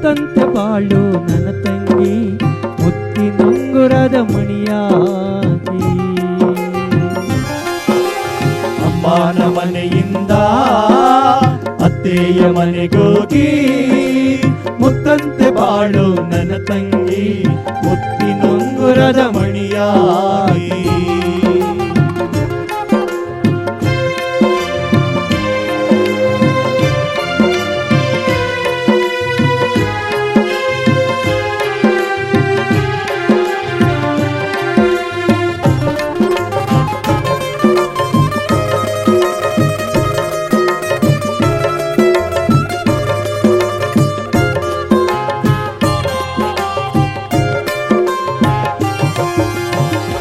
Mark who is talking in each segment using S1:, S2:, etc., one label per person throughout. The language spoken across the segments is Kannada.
S1: ಮುತ್ತಂತೆ ಬಾಳು ನನ್ನ ತಂಗಿ ಮುತ್ತಿನುಂಗುರದ ಮಣಿಯಾಗಿ.
S2: ಅಮ್ಮನ ಮನೆಯಿಂದ ಅತ್ತೆಯ ಮನೆಗೋಗಿ ಮುತ್ತಂತೆ ಬಾಳು ನನ್ನ ತಂಗಿ ಮುತ್ತಿನುಂಗುರದ ಮಣಿಯಾಗಿ.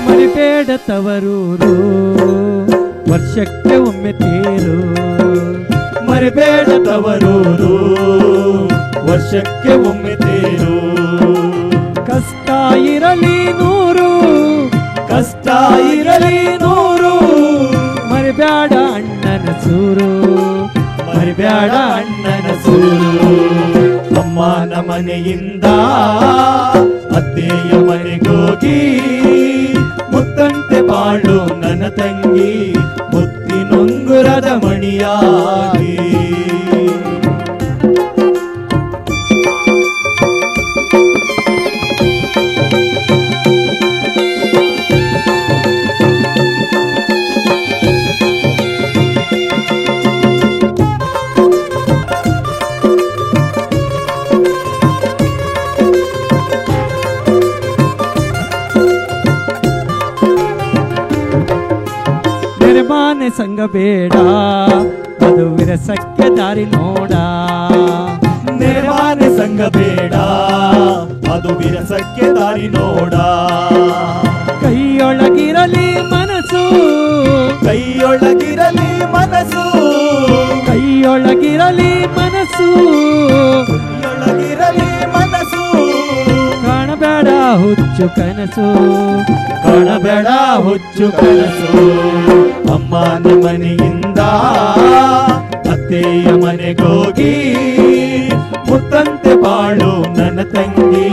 S1: ಮರಿಬೇಡ ತವರೂರು ವರ್ಷಕ್ಕೆ ಒಮ್ಮೆ ತೇರು.
S2: ಮರಿಬೇಡ ತವರೂರು ವರ್ಷಕ್ಕೆ ಒಮ್ಮೆ ತೇರು.
S1: ಕಷ್ಟ ಇರಲಿ ನೂರು
S2: ಕಷ್ಟ ಇರಲಿ ನೂರು
S1: ಮರಿಬೇಡ ಅಣ್ಣನ ಸೂರು.
S2: ಮರಿಬೇಡ ಅಣ್ಣನ ಸೂರು. ಅಮ್ಮನ ಮನೆಯಿಂದ ಅತ್ತೆಯ ಮನೆಗೋಗಿ ಮುತ್ತಂತೆ ಬಾಳು ನನ್ನ ತಂಗಿ ಮುತ್ತಿನುಂಗುರದ ಮಣಿಯಾಗಿ.
S1: ನೆರೆಮಾನೆ ಸಂಗ ಬೇಡ ಅದು ವಿರಸಕ್ಕೆ ದಾರಿ ನೋಡ.
S2: ನೆರೆಮಾನೆ ಸಂಗ ಬೇಡ ಅದು ವಿರಸಕ್ಕೆ ದಾರಿ ನೋಡ.
S1: ಕೈಯೊಳಗಿರಲಿ ಮನಸ್ಸು
S2: ಕೈಯೊಳಗಿರಲಿ ಮನಸ್ಸು
S1: ಕೈಯೊಳಗಿರಲಿ ಮನಸ್ಸು
S2: ಕೈಯೊಳಗಿರಲಿ ಮನಸ್ಸು.
S1: ಕಾಣಬೇಡ ಹುಚ್ಚು ಕನಸು
S2: ಕಾಣಬೇಡ ಹುಚ್ಚು ಕನಸು. ಅಮ್ಮನ ಮನೆಯಿಂದ ಅತ್ತೆಯ ಮನೆಗೋಗಿ ಮುತ್ತಂತೆ ಬಾಳು ನನ್ನ ತಂಗಿ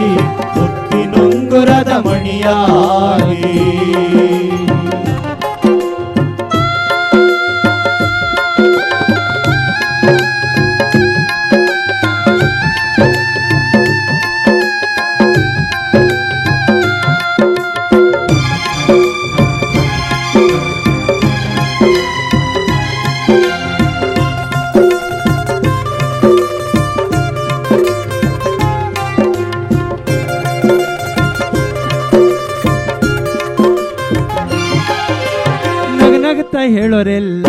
S2: ಮುತ್ತಿನುಂಗುರದ ಮಣಿಯಾಗಿ.
S1: ನಗನಗತ ಹೇಳೋರಿಲ್ಲ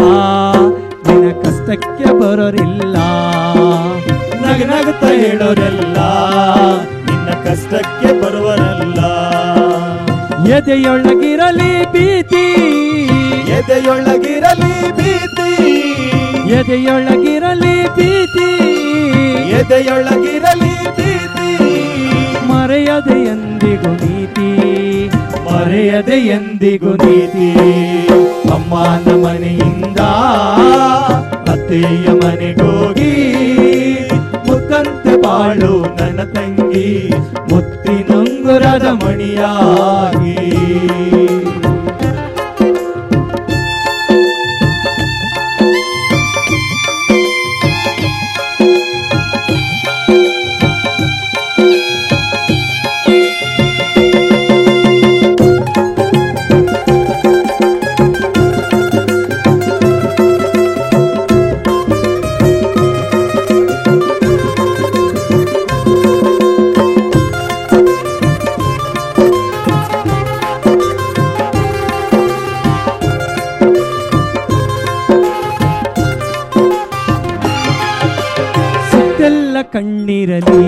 S1: ನಿನ್ನ ಕಷ್ಟಕ್ಕೆ ಬರೋರಿಲ್ಲ.
S2: ನಗನಗತ ಹೇಳೋರೆಲ್ಲ ನಿನ್ನ ಕಷ್ಟಕ್ಕೆ ಬರುವರಲ್ಲ.
S1: ಎದೆಯೊಳಗಿರಲಿ ಭೀತಿ
S2: ಎದೆಯೊಳಗಿರಲಿ ಭೀತಿ
S1: ಎದೆಯೊಳಗಿರಲಿ ಭೀತಿ
S2: ಎದೆಯೊಳಗಿರಲಿ ಭೀತಿ.
S1: ಮರೆಯದೆ ಎಂದಿಗೂ ನೀತಿ
S2: ಮರೆಯದೆ ಎಂದಿಗೂ ನೀತಿ. ಅಮ್ಮನ ಮನೆಯಿಂದ ಅತ್ತೆಯ ಮನೆಗೋಗಿ ಮುತ್ತಂತೆ ಬಾಳು ನನ್ನ ತಂಗಿ ಮುತ್ತಿನುಂಗುರದ ಮಣಿಯಾಗಿ.
S1: ಸುತ್ತೆಲ್ಲ ಕಣ್ಣೀರಲಿ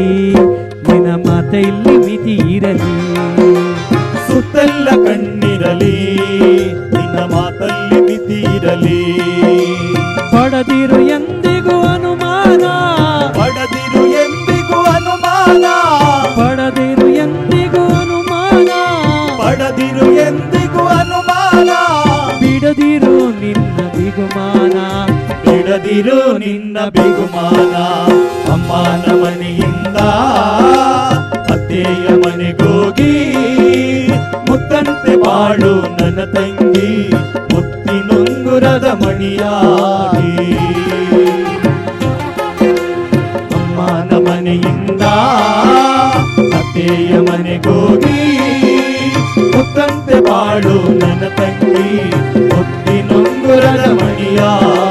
S1: ನಿನ್ನ ಮಾತ ಇಲ್ಲಿ ಮಿತಿ ಇರಲಿ.
S2: ಸುತ್ತೆಲ್ಲ ಕಣ್ಣಿರಲಿ ನಿನ್ನ ಮಾತಲ್ಲಿ ಮಿತಿ ಇರಲಿ.
S1: ಪಡದಿರು ಎಂದಿಗೂ ಅನುಮಾನ
S2: ಪಡದಿರು ಎಂದಿಗೂ ಅನುಮಾನ
S1: ಪಡದಿರು ಎಂದಿಗೂ ಅನುಮಾನ
S2: ಪಡದಿರು ಎಂದಿಗೂ ಅನುಮಾನ.
S1: ಬಿಡದಿರು ನಿನ್ನ ಬಿಗುಮಾನ
S2: ಬಿಡದಿರು ನಿನ್ನ ಬಿಗುಮಾನ. ಅಮ್ಮನ ಮನೆಯಿಂದ ಅತ್ತೆಯ ಮನೆಗೋಗಿ ಮುತ್ತಂತೆ ಬಾಳು ನನ್ನ ತಂಗಿ ಮುತ್ತಿನುಂಗುರದ ಮಣಿಯಾಗಿ. ಅಮ್ಮನ ಮನೆಯಿಂದ ಅತ್ತೆಯ ಮನೆಗೋಗಿ ಮುತ್ತಂತೆ ಬಾಳು ನನ್ನ ತಂಗಿ ಮುತ್ತಿನುಂಗುರದ ಮಣಿಯಾಗಿ.